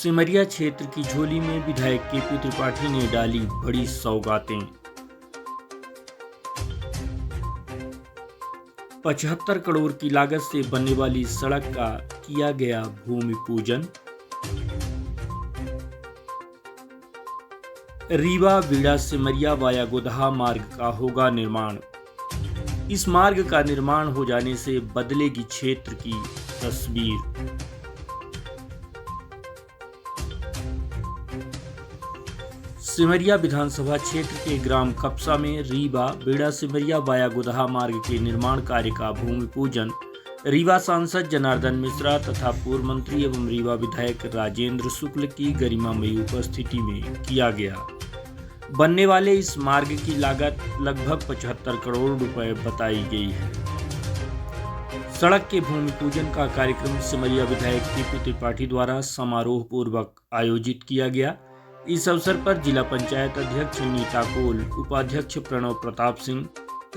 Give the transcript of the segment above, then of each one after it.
सिमरिया क्षेत्र की झोली में विधायक केपी त्रिपाठी ने डाली बड़ी सौगातें। 75 करोड़ की लागत से बनने वाली सड़क का किया गया भूमि पूजन। रीवा बीड़ा सिमरिया वाया गोदहा मार्ग का होगा निर्माण। इस मार्ग का निर्माण हो जाने से बदलेगी क्षेत्र की तस्वीर। सिमरिया विधानसभा क्षेत्र के ग्राम कपसा में रीवा बीड़ा सिमरिया वाया गोदहा मार्ग के निर्माण कार्य का भूमि पूजन रीवा सांसद जनार्दन मिश्रा तथा पूर्व मंत्री एवं रीवा विधायक राजेंद्र शुक्ल की गरिमामयी उपस्थिति में किया गया। बनने वाले इस मार्ग की लागत लगभग 75 करोड़ रुपए बताई गई है। सड़क के भूमि पूजन का कार्यक्रम सिमरिया विधायक केपी त्रिपाठी द्वारा समारोह पूर्वक आयोजित किया गया। इस अवसर पर जिला पंचायत अध्यक्ष नीता कोल, उपाध्यक्ष प्रणव प्रताप सिंह,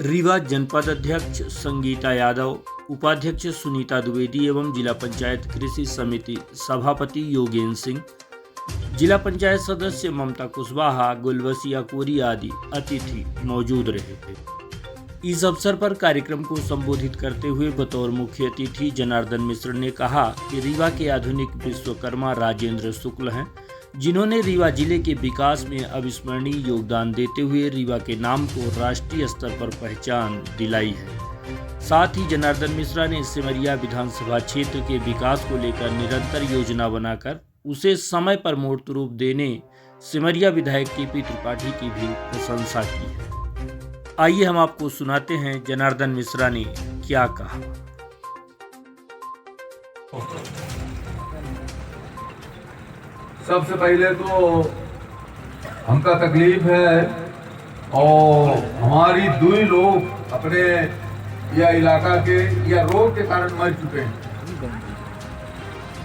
रीवा जनपद अध्यक्ष संगीता यादव, उपाध्यक्ष सुनीता द्विवेदी एवं जिला पंचायत कृषि समिति सभापति योगेंद्र सिंह, जिला पंचायत सदस्य ममता कुशवाहा, गुलवसिया कोरी आदि अतिथि मौजूद रहे थे। इस अवसर पर कार्यक्रम को संबोधित करते हुए बतौर मुख्य अतिथि जनार्दन मिश्र ने कहा कि रीवा के आधुनिक विश्वकर्मा राजेंद्र शुक्ल हैं, जिन्होंने रीवा जिले के विकास में अविस्मरणीय योगदान देते हुए रीवा के नाम को राष्ट्रीय स्तर पर पहचान दिलाई है। साथ ही जनार्दन मिश्रा ने सिमरिया विधानसभा क्षेत्र के विकास को लेकर निरंतर योजना बनाकर उसे समय पर मूर्त रूप देने सिमरिया विधायक केपी त्रिपाठी की भी प्रशंसा की है। आइए हम आपको सुनाते हैं जनार्दन मिश्रा ने क्या कहा। सबसे पहले तो हमका तकलीफ है और हमारी दुई लोग अपने या इलाका के या रोग के कारण मर चुके हैं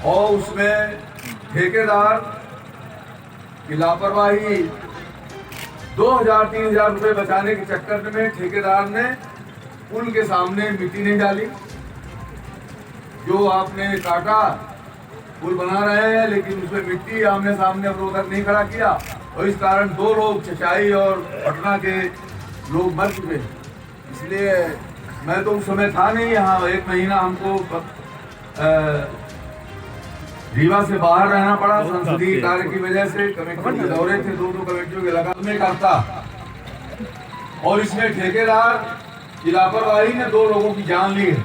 और उसमें ठेकेदार की लापरवाही 2000-3000 रुपए बचाने के चक्कर में ठेकेदार ने पुल के सामने मिट्टी नहीं डाली। जो आपने काटा पुल बना रहे हैं लेकिन उसमें मिट्टी आमने सामने अवरोधक नहीं खड़ा किया और इस कारण 2 लोग चचाई और पटना के लोग मर चुके हैं। इसलिए मैं तो उस समय था नहीं यहाँ, 1 महीना हमको रीवा से बाहर रहना पड़ा संसदीय कार्य की वजह से। कमेटी के दौरे थे, 2 कमेटियों के लगातार में करता और इसमें ठेकेदार की लापरवाही ने 2 लोगों की जान ली है।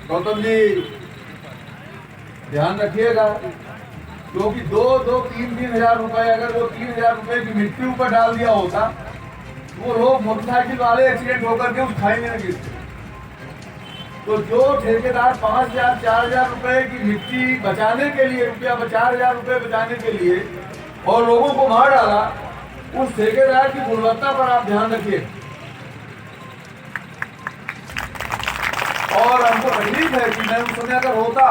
गौतम जी ध्यान रखिएगा, क्योंकि 2-3 हजार रुपए अगर वो 3000 रुपए की मिट्टी ऊपर डाल दिया होता तो वो लोग मोटरसाइकिल वाले एक्सीडेंट होकर के उस खाई में न गिरते। तो जो ठेकेदार 5000-4000 रुपए की मिट्टी बचाने के लिए, रुपया 4000 रुपए बचाने के लिए और लोगों को मार डाला, उस ठेकेदार की गुणवत्ता पर आप ध्यान रखिए। और हमको तकलीफ है कि मैं उस समय अगर होता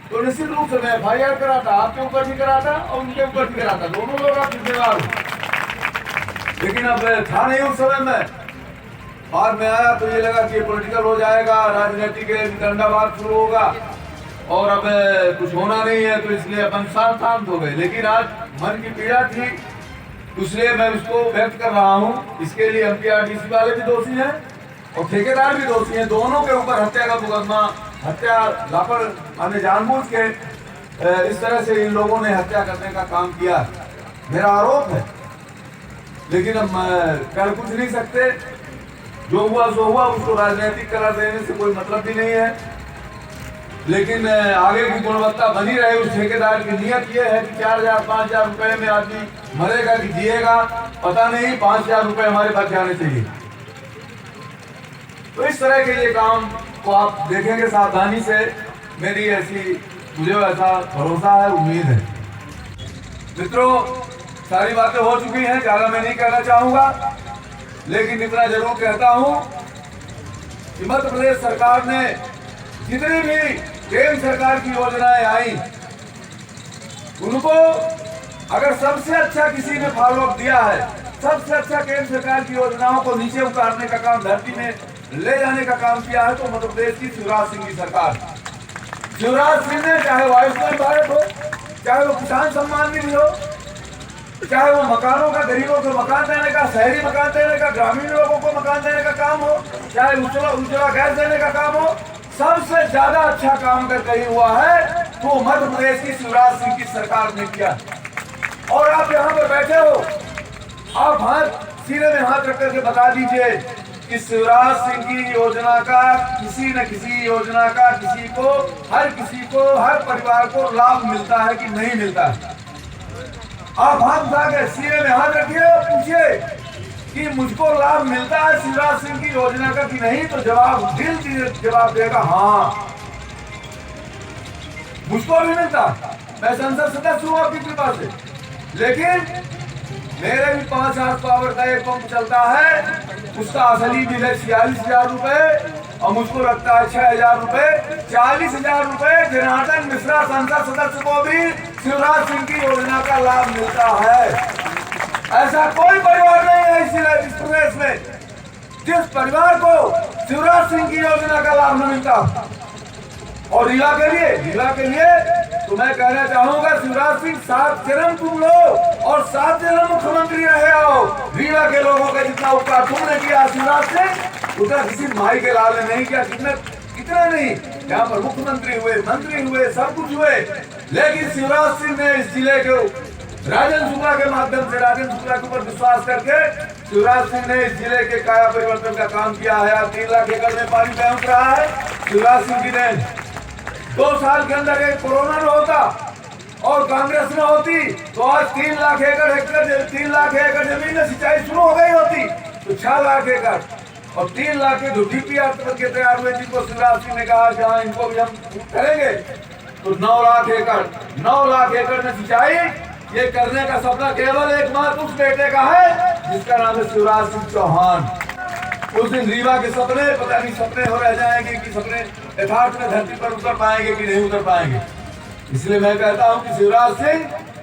तो निश्चित रूप से मैं FIR कराता, आपके ऊपर भी कराता और उनके ऊपर भी कराता, दोनों लोग आप जिम्मेदार हो। लेकिन अब था नहीं उस समय में, बाद में आया तो ये लगा कि पॉलिटिकल हो जाएगा, राजनीतिक डंडावाद शुरू होगा और अब कुछ होना नहीं है, तो इसलिए अपन शांत हो गए। लेकिन आज मन की पीड़ा थी, इसलिए मैं उसको व्यक्त कर रहा हूँ। इसके लिए MPRDC वाले भी दोषी हैं और ठेकेदार भी दोषी हैं। दोनों के ऊपर हत्या का मुकदमा, हत्या लापरवाही जानबूझ के इस तरह से इन लोगों ने हत्या करने का काम किया, मेरा आरोप है। लेकिन अब कर कुछ नहीं सकते, जो हुआ सो हुआ, उसको राजनीतिक करार देने से कोई मतलब भी नहीं है। लेकिन आगे की गुणवत्ता बनी रहे। उस ठेकेदार की नियत ये है कि 4000-5000 रुपए में आदमी मरेगा कि जिएगा पता नहीं, 5000 रुपए हमारे पास जाने चाहिए। तो इस तरह के ये काम को आप देखेंगे सावधानी से, मेरी मुझे ऐसा भरोसा है, उम्मीद है। मित्रों, सारी बातें हो चुकी हैं, ज्यादा मैं नहीं कहना चाहूंगा, लेकिन इतना जरूर कहता हूं कि मध्य प्रदेश सरकार ने जितनी भी केंद्र सरकार की योजनाएं आई, उनको अगर सबसे अच्छा किसी ने फॉलो अप दिया है, सबसे अच्छा केंद्र सरकार की योजनाओं को नीचे उतारने का काम, धरती में ले जाने का काम किया है, तो मध्य प्रदेश की शिवराज सिंह की सरकार। शिवराज सिंह ने चाहे आयुष्मान भारत हो, चाहे वो किसान सम्मान निधि हो, चाहे वो मकानों का, गरीबों को मकान देने का, शहरी मकान देने का, ग्रामीण लोगों को मकान देने का काम हो, चाहे उज्ज्वला गैस देने का काम हो, सबसे ज्यादा अच्छा काम अगर कहीं हुआ है तो मध्य प्रदेश की शिवराज सिंह की सरकार ने किया। और आप यहाँ पर बैठे हो, आप हाथ सीने में हाथ रख करके बता दीजिए कि शिवराज सिंह की योजना का, किसी न किसी योजना का किसी को, हर परिवार को लाभ मिलता है कि नहीं मिलता है? आप हाथ उठा के सीने में हाथ रखिए और पूछिए कि मुझको लाभ मिलता है शिवराज सिंह की योजना का कि नहीं, तो जवाब देगा हाँ, मुझको भी मिलता, मैं संसद सदस्य हूँ आपकी कृपा से। लेकिन मेरे भी 5 हार्स पावर का एक पंप चलता है, उसका असली बिल है 46,000 रुपए और मुझको लगता है 6,000 रुपए। 40,000 रुपए जनार्दन मिश्रा संसद सदस्य को भी शिवराज सिंह की योजना का लाभ मिलता है। ऐसा कोई परिवार नहीं है इस प्रदेश में जिस परिवार को शिवराज सिंह की योजना का लाभ न मिलता। और रीवा के लिए तो मैं कहना चाहूंगा, शिवराज सिंह 7 जन्म तुम लो और 7 जन्म मुख्यमंत्री रहे आओ। रीवा के लोगों का जितना उपकार तुमने किया शिवराज सिंह, उतना किसी माई के लाल ने नहीं किया। कितना नहीं, यहाँ पर मुख्यमंत्री हुए, मंत्री हुए, सब कुछ हुए, लेकिन शिवराज सिंह ने इस जिले को राजेंद्र शुक्ला के माध्यम से, राजेंद्र शुक्ला के ऊपर विश्वास करके शिवराज सिंह ने इस जिले के काया परिवर्तन का काम किया है। 3 लाख एकड़ में पानी पहुंच रहा है शिवराज सिंह जी ने। 2 साल के अंदर एक कोरोना न होता और कांग्रेस न होती तो आज 3 लाख एकड़ जमीन में सिंचाई शुरू हो गई होती, तो 6 लाख एकड़ और 3 लाख के जो डीपीआर के तैयार हुए, जिनको शिवराज सिंह ने कहा जहाँ इनको भी हम करेंगे, तो 9 लाख एकड़ में सिंचाई, ये करने का सपना केवल एकमात्र उस बेटे का है जिसका नाम है शिवराज सिंह चौहान। उस दिन रीवा के सपने पता नहीं सपने हो रह जाएंगे कि सपने यथार्थ में धरती पर उतर पाएंगे कि नहीं उतर पाएंगे। इसलिए मैं कहता हूं कि शिवराज सिंह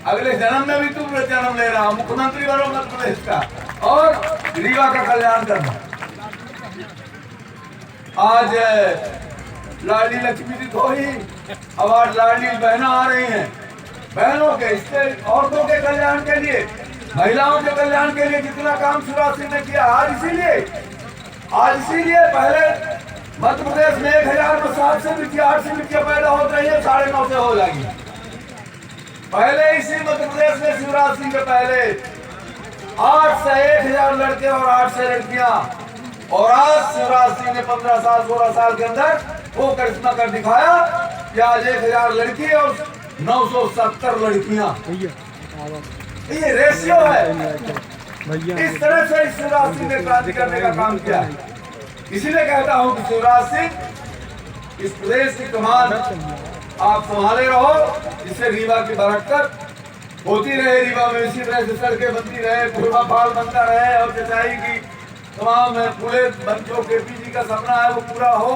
अगले जन्म में भी तुम जन्म ले रहा हूं, मुख्यमंत्री बनो मध्य प्रदेश का और रीवा का कल्याण करना। आज लाडली लक्ष्मी जी को ही अवार्ड, लाडली बहना आ रही हैं, बहनों के, इससे औरतों के कल्याण के लिए, महिलाओं के कल्याण के लिए जितना काम शिवराज सिंह ने किया, आज इसीलिए पहले मध्य प्रदेश में 1,000 में 7 से बिटिया 8 से बिटिया पैदा हो रही है, 9.5 से हो जाएगी। पहले इसी मध्य प्रदेश में शिवराज सिंह के पहले 8 से 1,000 लड़के और 8 से लड़कियां, और आज शिवराज सिंह ने 15 साल 16 साल के अंदर वो करिश्मा कर दिखाया कि आज 1,000 लड़की और 970 लड़कियां, ये रेशियो है। इस तरह से शिवराज सिंह ने क्रांति करने का काम किया। इसीलिए कहता हूं कि शिवराज सिंह इस प्रदेश की कमान आप संभाले रहो, जिससे रीवा की बरकत होती रहे, रीवा में इसी तरह से सड़कें बनती रहे, पूर्वा फाल बनता रहे और सिंचाई की तमाम पूरे जो केपी जी का सपना है वो पूरा हो।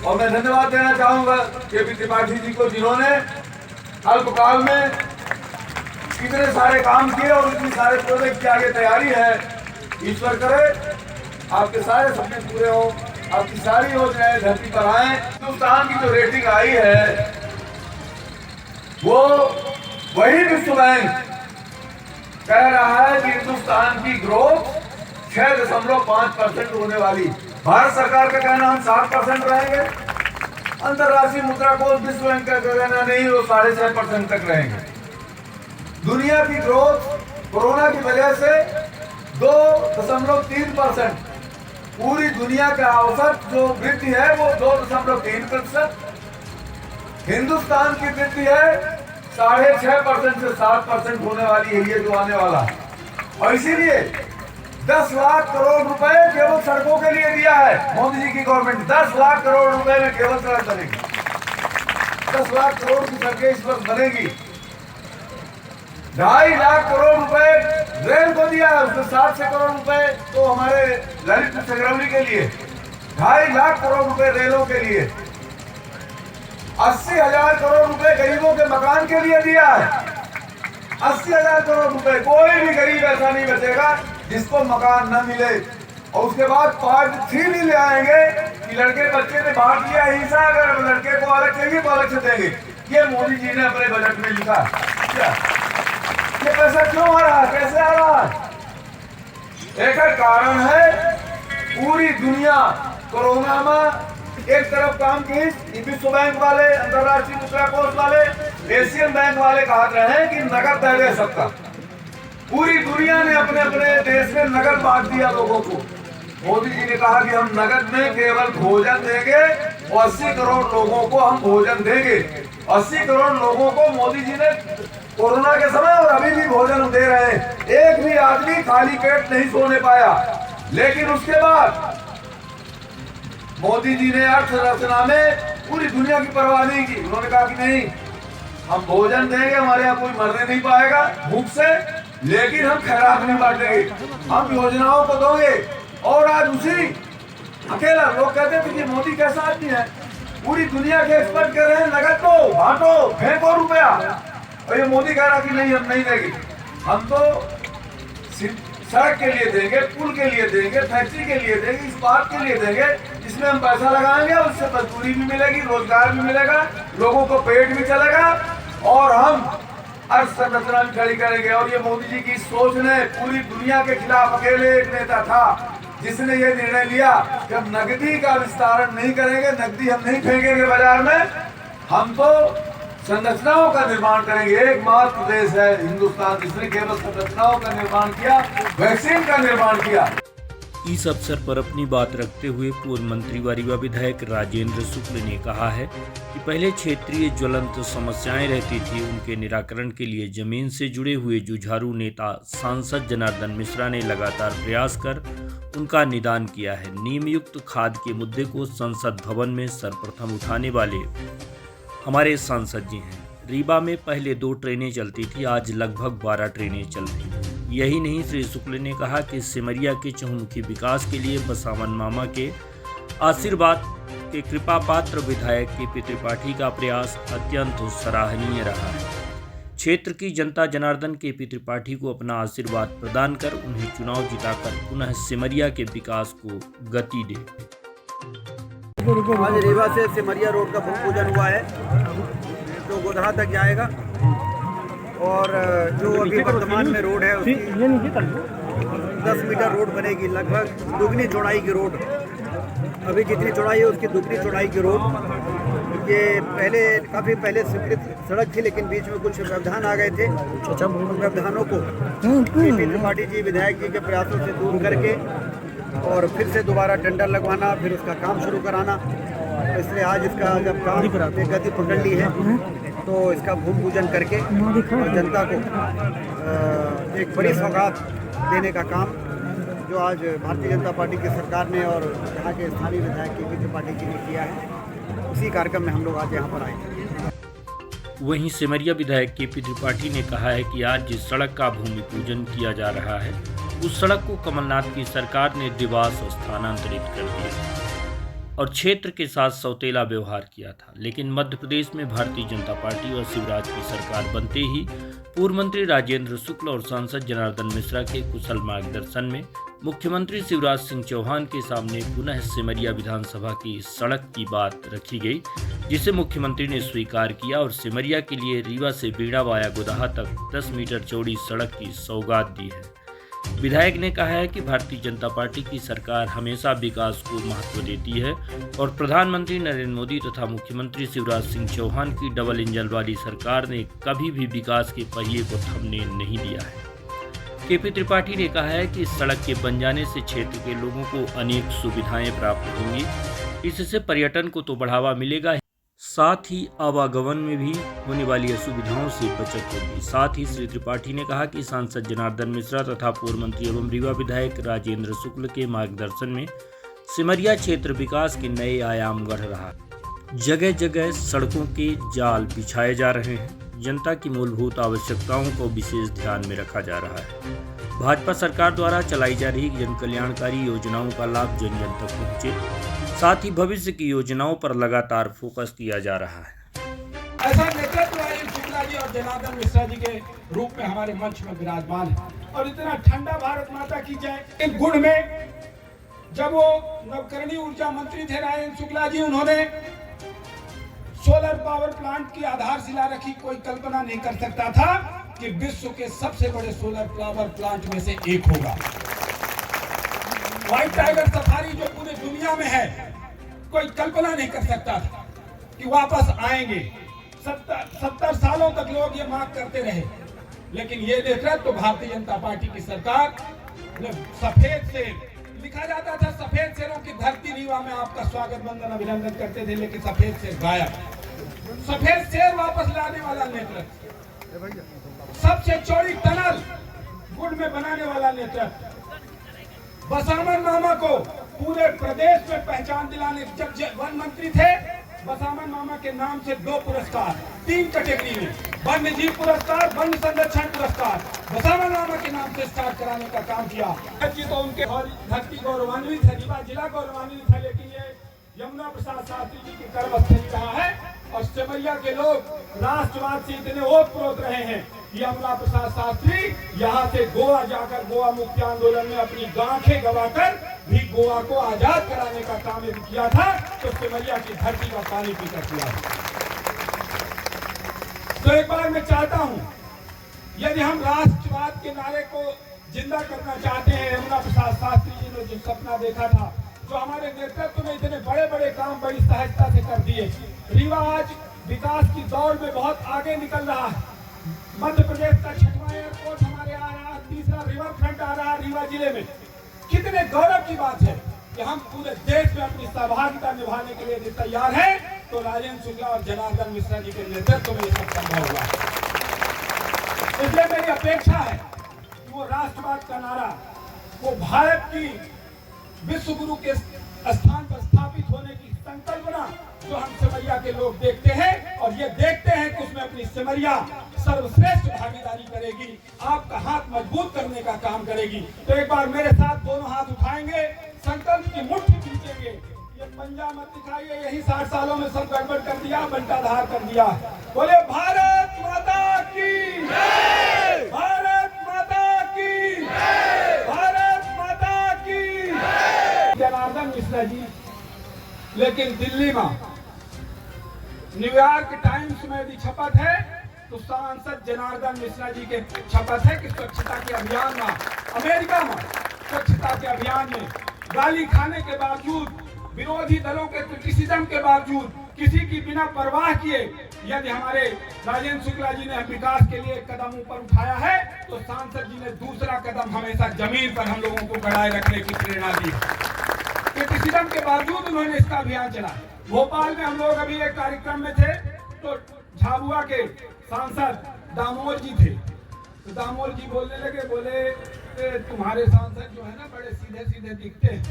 और मैं धन्यवाद देना चाहूंगा केपी त्रिपाठी जी को, जिन्होंने अल्पकाल में इतने सारे काम किए और इतनी सारे प्रोजेक्ट की आगे तैयारी है। ईश्वर करे आपके सारे सपने पूरे हो, आपकी सारी योजनाएं धरती पर आए। हिंदुस्तान की जो रेटिंग आई है वो वही विश्व बैंक कह रहा है कि हिंदुस्तान की ग्रोथ 6.5% होने वाली। भारत सरकार का कहना हम 7% रहेंगे, अंतरराष्ट्रीय मुद्रा कोष विश्व बैंक का कहना नहीं, वो 6.5% तक रहेंगे। दुनिया की ग्रोथ कोरोना की वजह से 2.3%, पूरी दुनिया का औसत जो वृद्धि है वो 2.3%, हिंदुस्तान की वृद्धि है 6.5% से 7% होने वाली है, ये जो आने वाला है। और इसीलिए 10 लाख करोड़ रुपए केवल सड़कों के लिए दिया है मोदी जी की गवर्नमेंट। 10 लाख करोड़ रुपए में केवल सड़क बनेगी, 10 लाख करोड़ की सड़कें इस वक्त बनेगी। 2.5 लाख करोड़ रुपए रेल को दिया है, उसमें 700 करोड़ रुपए तो हमारे ललितपुर संग्रामली के लिए, 2.5 लाख करोड़ रुपए रेलों के लिए, 80,000 करोड़ रुपए गरीबों के मकान के लिए दिया है। 80,000 करोड़ रुपए, कोई भी गरीब ऐसा नहीं बचेगा जिसको मकान न मिले। और उसके बाद पार्ट 3 भी ले आएंगे कि लड़के बच्चे ने बांट दिया हिस्सा, अगर लड़के को अलग चाहिए तो अलग से देंगे। ये मोदी जी ने अपने बजट में लिखा। क्या ये पैसा क्यों आ रहा है, कैसे आ रहा है? एक कारण है पूरी दुनिया कोरोना में एक तरफ काम की, विश्व बैंक वाले, अंतर्राष्ट्रीय मुद्रा कोष वाले, एशियन बैंक वाले कहा रहे हैं कि नगद देंगे सबका। पूरी दुनिया ने अपने अपने देश में नगद बांट दिया लोगों को। मोदी जी ने कहा कि हम नगद में केवल भोजन देंगे और 80 करोड़ लोगों को हम भोजन देंगे। 80 करोड़ लोगों को मोदी जी ने कोरोना के समय और अभी भी भोजन दे रहे हैं। एक भी आदमी खाली पेट नहीं सोने पाया। लेकिन उसके बाद मोदी जी ने अर्थव्यवस्था में पूरी दुनिया की परवाह नहीं की। उन्होंने कहा कि नहीं, हम भोजन देंगे, हमारे यहाँ कोई मरने नहीं पाएगा भूख से, लेकिन हम खैरात नहीं बांटेंगे, हम योजनाओं को दोगे। और आज उसी अकेला लोग कहते थे कि मोदी कैसा आदमी है, पूरी दुनिया के एक्सपर्ट कह रहे हैं नगद दो, बांटो, फेंको रुपया, और ये मोदी कह रहा कि नहीं हम नहीं देंगे। हम तो सड़क के लिए देंगे, पुल के लिए देंगे, फैक्ट्री के लिए देंगे, इस्पात के लिए देंगे, जिसमें हम पैसा लगाएंगे, उससे मजदूरी भी मिलेगी, रोजगार भी मिलेगा, लोगों को पेट भी चलेगा और हम अर्थव्यवस्था भी खड़ी करेंगे। और ये मोदी जी की सोच ने पूरी दुनिया के खिलाफ अकेले एक नेता था जिसने ये निर्णय लिया कि हम नकदी का विस्तारण नहीं करेंगे, नकदी हम नहीं फेंकेंगे बाजार में, हम तो संरचनाओं का निर्माण करेंगे। एकमात्र देश है हिंदुस्तान जिसने केवल संरचनाओं का निर्माण किया, वैक्सीन का निर्माण किया। इस अवसर पर अपनी बात रखते हुए पूर्व मंत्री व रीवा विधायक राजेंद्र शुक्ल ने कहा है कि पहले क्षेत्रीय ज्वलंत समस्याएं रहती थी, उनके निराकरण के लिए जमीन से जुड़े हुए जुझारू नेता सांसद जनार्दन मिश्रा ने लगातार प्रयास कर उनका निदान किया है। नियमयुक्त खाद के मुद्दे को संसद भवन में सर्वप्रथम उठाने वाले हमारे सांसद जी हैं। रीवा में पहले 2 ट्रेनें चलती थी, आज लगभग 12 ट्रेनें चल रही हैं। यही नहीं, श्री शुक्ल ने कहा कि सिमरिया के चहुमुखी विकास के लिए बसावन मामा के आशीर्वाद के कृपा पात्र विधायक के त्रिपाठी का प्रयास अत्यंत सराहनीय रहा है। क्षेत्र की जनता जनार्दन के त्रिपाठी को अपना आशीर्वाद प्रदान कर उन्हें चुनाव जिताकर पुनः सिमरिया के विकास को गति दे। आज रीवा से सिमरिया रोड का भूमि पूजन हुआ है, जो गोधरा तक जाएगा। और जो अभी वर्तमान में रोड है उसकी 10 मीटर रोड बनेगी, लगभग दुगनी चौड़ाई की रोड। अभी जितनी चौड़ाई है उसकी दुगनी चौड़ाई की रोड। ये पहले काफ़ी पहले स्वीकृत सड़क थी, लेकिन बीच में कुछ व्यवधान आ गए थे। व्यवधानों को त्रिपाठी जी विधायक जी के प्रयासों से दूर करके और फिर से दोबारा टेंडर लगवाना, फिर उसका काम शुरू कराना। इसलिए आज इसका जब काम ने गति पकड़ ली है तो इसका भूमि पूजन करके और जनता को एक बड़ी सौगात देने का काम जो आज भारतीय जनता पार्टी की सरकार ने और यहाँ के स्थानीय विधायक के त्रिपाठी जी ने किया है, उसी कार्यक्रम में हम लोग आज यहाँ पर आए हैं। वहीं सिमरिया विधायक के त्रिपाठी ने कहा है कि आज जिस सड़क का भूमि पूजन किया जा रहा है उस सड़क को कमलनाथ की सरकार ने देवास स्थानांतरित कर दिया और क्षेत्र के साथ सौतेला व्यवहार किया था। लेकिन मध्य प्रदेश में भारतीय जनता पार्टी और शिवराज की सरकार बनते ही पूर्व मंत्री राजेंद्र शुक्ल और सांसद जनार्दन मिश्रा के कुशल मार्गदर्शन में मुख्यमंत्री शिवराज सिंह चौहान के सामने पुनः सिमरिया विधानसभा की सड़क की बात रखी गई, जिसे मुख्यमंत्री ने स्वीकार किया और सिमरिया के लिए रीवा से बीड़ा वाया गोदाहा तक 10 मीटर चौड़ी सड़क की सौगात दी है। विधायक ने कहा है कि भारतीय जनता पार्टी की सरकार हमेशा विकास को महत्व देती है और प्रधानमंत्री नरेंद्र मोदी तथा मुख्यमंत्री शिवराज सिंह चौहान की डबल इंजन वाली सरकार ने कभी भी विकास के पहिए को थमने नहीं दिया है। केपी त्रिपाठी ने कहा है कि इस सड़क के बन जाने से क्षेत्र के लोगों को अनेक सुविधाएं प्राप्त होंगी। इससे पर्यटन को तो बढ़ावा मिलेगा, साथ ही आवागमन में भी होने वाली असुविधाओं से बचत होगी। साथ ही श्री त्रिपाठी ने कहा कि सांसद जनार्दन मिश्रा तथा पूर्व मंत्री एवं रीवा विधायक राजेंद्र शुक्ल के मार्गदर्शन में सिमरिया क्षेत्र विकास के नए आयाम गढ़ रहा है। जगह जगह सड़कों के जाल बिछाए जा रहे हैं, जनता की मूलभूत आवश्यकताओं को विशेष ध्यान में रखा जा रहा है। भाजपा सरकार द्वारा चलाई जा रही जन कल्याणकारी योजनाओं का लाभ जन जन तक पहुँचे, साथ ही भविष्य की योजनाओं पर लगातार फोकस किया जा रहा है। ऐसा नेतृत्व शुक्ला जी और जनार्दन मिश्रा जी के रूप में हमारे मंच में विराजमान है और इतना ठंडा भारत माता की जय। इन गुण में जब वो नवकरणीय ऊर्जा मंत्री थे राजेंद्र शुक्ला जी, उन्होंने सोलर पावर प्लांट की आधारशिला रखी। कोई कल्पना नहीं कर सकता था कि विश्व के सबसे बड़े सोलर पावर प्लांट में से एक होगा। व्हाइट टाइगर सफारी जो पूरी दुनिया में है, कोई कल्पना नहीं कर सकता था कि वापस आएंगे। 70 सालों तक लोग ये मांग करते रहे, लेकिन ये देख रहे तो भारतीय जनता पार्टी की सरकार ने सफेद शेर लिखा जाता था, सफेद शेरों की धरती रीवा में आपका स्वागत वंदन अभिनंदन करते थे, लेकिन सफेद शेर गायब। सफेद शेर वापस लाने वाला नेतृत्व, सबसे चौड़ी टनल गुड़ में बनाने वाला नेतृत्व, बसामन मामा को पूरे प्रदेश में पहचान दिलाने। जब वन मंत्री थे, बसामन मामा के नाम से 2 पुरस्कार 3 कैटेगरी में, वन्य जीव पुरस्कार, वन संरक्षण पुरस्कार, बसामन मामा के नाम से स्टार्ट कराने का काम किया। तो उनके धरती गौरवान्वित है, रीवा जिला गौरवान्वित है, लेकिन ये यमुना प्रसाद शास्त्री जी की कर्मस्थली रहा है। और सिमरिया के लोग राष्ट्रवाद से इतने ओतप्रोत रहे हैं, यमुना प्रसाद शास्त्री यहाँ से गोवा जाकर गोवा मुक्ति आंदोलन में अपनी आंखें गवाकर भी गोवा को आजाद कराने का काम यदि किया था, तो सिमरिया की धरती का पानी पीकर किया था। तो एक बार मैं चाहता हूं, यदि हम राष्ट्रवाद के नारे को जिंदा करना चाहते हैं, यमुना प्रसाद शास्त्री जी ने जो सपना देखा था, जो हमारे नेतृत्व में इतने बड़े बड़े काम बड़ी सहजता से कर दिए। रीवा आज विकास की दौड़ में बहुत आगे निकल रहा है। मध्य प्रदेश का 6वां एयरपोर्ट हमारे आ रहा है, 3रा रिवर फ्रंट आ रहा है रीवा जिले में। कितने गौरव की बात है कि हम पूरे देश में अपनी सहभागिता निभाने के लिए तैयार हैं, तो राजेंद्र शुक्ला और जनार्दन मिश्रा जी के नेतृत्व में यह सब संभव हुआ। इसलिए मेरी अपेक्षा है कि वो राष्ट्रवाद का नारा, वो भारत की विश्व गुरु के स्थान पर स्थापित होने की संकल्पना जो हम सिमरिया के लोग देखते हैं, और ये देखते हैं कि उसमें अपनी सिमरिया सर्वश्रेष्ठ भागीदारी करेगी, आपका हाथ मजबूत करने का काम करेगी। तो एक बार मेरे साथ दोनों हाथ उठाएंगे, संकल्प की मुट्ठी खींचेंगे। ये पंजा मत दिखाइए, यही 60 सालों में सब गड़बड़ कर दिया, बंटाधार कर दिया। बोले भारत माता की, भारत माता की, भारत माता की। जनार्दन मिश्रा जी, लेकिन दिल्ली में न्यूयॉर्क टाइम्स में भी शपथ है, तो सांसद जनार्दन मिश्रा जी के शपथ है कि स्वच्छता के अभियान में, अमेरिका में स्वच्छता के अभियान में गाली खाने के बावजूद, विरोधी दलों के क्रिटिसिज्म के बावजूद, किसी की बिना परवाह किए यदि हमारे राजेंद्र शुक्ला जी ने विकास के लिए एक कदम ऊपर उठाया है, तो सांसद जी ने दूसरा कदम हमेशा जमीन पर हम लोगों को गड़ाए रखने की प्रेरणा दी। क्रिटिसिज्म के बावजूद उन्होंने इसका अभियान चला। भोपाल में हम लोग अभी एक कार्यक्रम में थे, तो झाबुआ के सांसद दामोदर जी थे, तो दामोदर जी बोलने लगे, बोले तुम्हारे सांसद जो है ना बड़े सीधे सीधे दिखते हैं।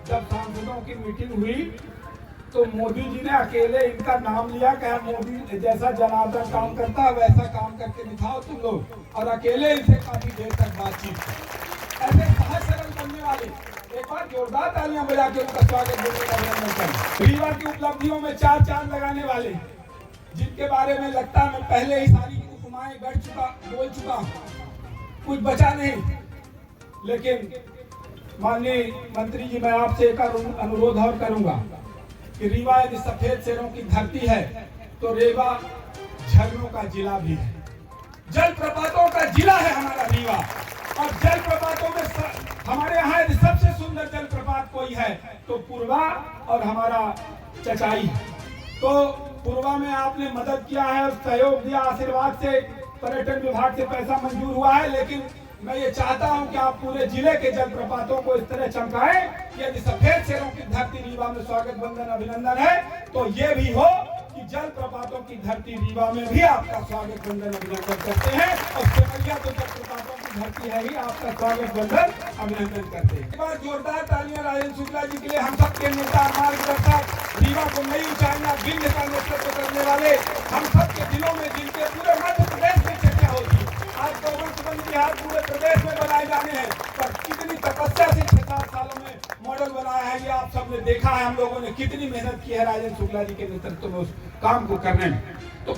जब सांसदों की मीटिंग हुई तो मोदी जी ने अकेले इनका नाम लिया, कहा मोदी जैसा जनार्दन काम करता है वैसा काम करके दिखाओ तुम लोग, और अकेले इनसे काफी देर तक बातचीत। ऐसे सहज सरल बनने वाले, एक बार जोरदार तालियां बजा के उनका स्वागत करने का अभिनंदन करें। रीवा की उपलब्धियों में 4 चांद लगाने वाले, जिनके बारे में लगता है मैं पहले ही सारी उपमाएं बोल चुका हूं, कुछ बचा नहीं। लेकिन माननीय मंत्री जी, मैं आपसे एक अनुरोध और करूंगा कि रीवा यदि सफेद शेरों की धरती है, तो रीवा झरनों का जिला भी है, जलप्रपातों का जिला है हमारा रीवा। और जलप्रपातों में हमारे यहाँ यदि सबसे सुंदर जलप्रपात कोई है तो पूर्वा और हमारा चचाई। तो पूर्वा में आपने मदद किया है, सहयोग दिया, आशीर्वाद से पर्यटन विभाग से पैसा मंजूर हुआ है, लेकिन मैं ये चाहता हूं कि आप पूरे जिले के जलप्रपातों को इस तरह चमकाएं कि यदि सफेद शेरों की धरती रीवा में स्वागत वंदन अभिनंदन है, तो ये भी हो कि जलप्रपातों की धरती रीवा में भी आपका स्वागत वंदन अभिनंदन करते हैं, और सिमरिया तो जलप्रपातों की धरती है ही, आपका स्वागत वंदन अभिनंदन करते हैं। एक बार जोरदार तालियां राजेंद्र शुक्ला जी के लिए, हम सबके नेता, मार्गदर्शक, रीवा को नई ऊंचाइयां विंध्य का नेतृत्व करने वाले, हम सबके दिलों में, जिनके पूरे मध्य प्रदेश में चर्चा होती। आज गौरव बिहार पूरे प्रदेश में बनाए जाने हैं, पर कितनी तपस्या से 6-7 सालों में मॉडल बनाया है, ये आप सबने देखा है। हम लोगों ने कितनी मेहनत की है राजेंद्र शुक्ला जी के नेतृत्व में उस काम को करने में। तो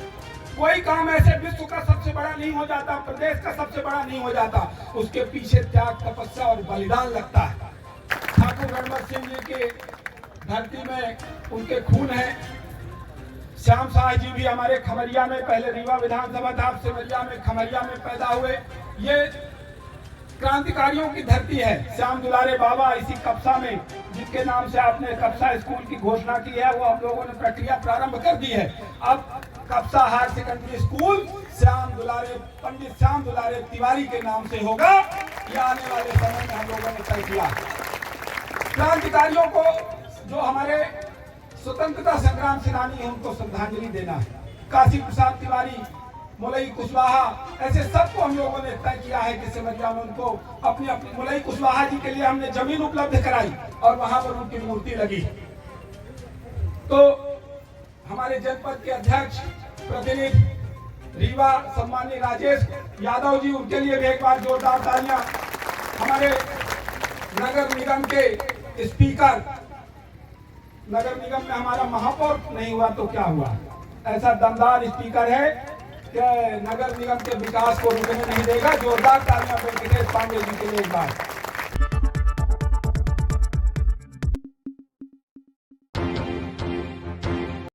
कोई काम ऐसे विश्व का सबसे बड़ा नहीं हो जाता, प्रदेश का सबसे बड़ा नहीं हो जाता, उसके पीछे त्याग, तपस्या और बलिदान लगता है। ठाकुर रणमत सिंह जी की धरती में उनके खून है। श्याम शाह जी भी हमारे खमरिया में, पहले रीवा विधानसभा था, अब सिमरिया में, खमरिया में पैदा हुए। ये क्रांतिकारियों की धरती है। श्याम दुलारे बाबा इसी कप्सा में, जिसके नाम से आपने कप्सा स्कूल की घोषणा की है, वो हम लोगों ने प्रक्रिया प्रारंभ कर दी है। अब कप्सा हायर सेकेंडरी स्कूल पंडित श्याम दुलारे तिवारी के नाम से होगा। यह आने वाले समय में हम लोगों ने तय किया। क्रांतिकारियों को, जो हमारे स्वतंत्रता संग्राम सेनानी है, उनको श्रद्धांजलि देना है। काशी प्रसाद तिवारी, मुलई कुशवाहा, ऐसे सबको हम लोगों ने तय किया है कि सिमरिया में उनको अपनी मुलई कुशवाहा जी के लिए हमने जमीन उपलब्ध कराई और वहां पर उनकी मूर्ति लगी। तो हमारे जनपद के अध्यक्ष प्रतिनिधि रीवा सम्मानीय राजेश यादव जी, उनके लिए भी एक बार जोरदार तालियां। हमारे नगर निगम के स्पीकर, नगर निगम में हमारा महापौर नहीं हुआ तो क्या हुआ, ऐसा दमदार स्पीकर है कि नगर निगम के विकास को रुकने नहीं देगा। जोरदार तालियां वेंकटेश पांडे जी के लिए एक बार।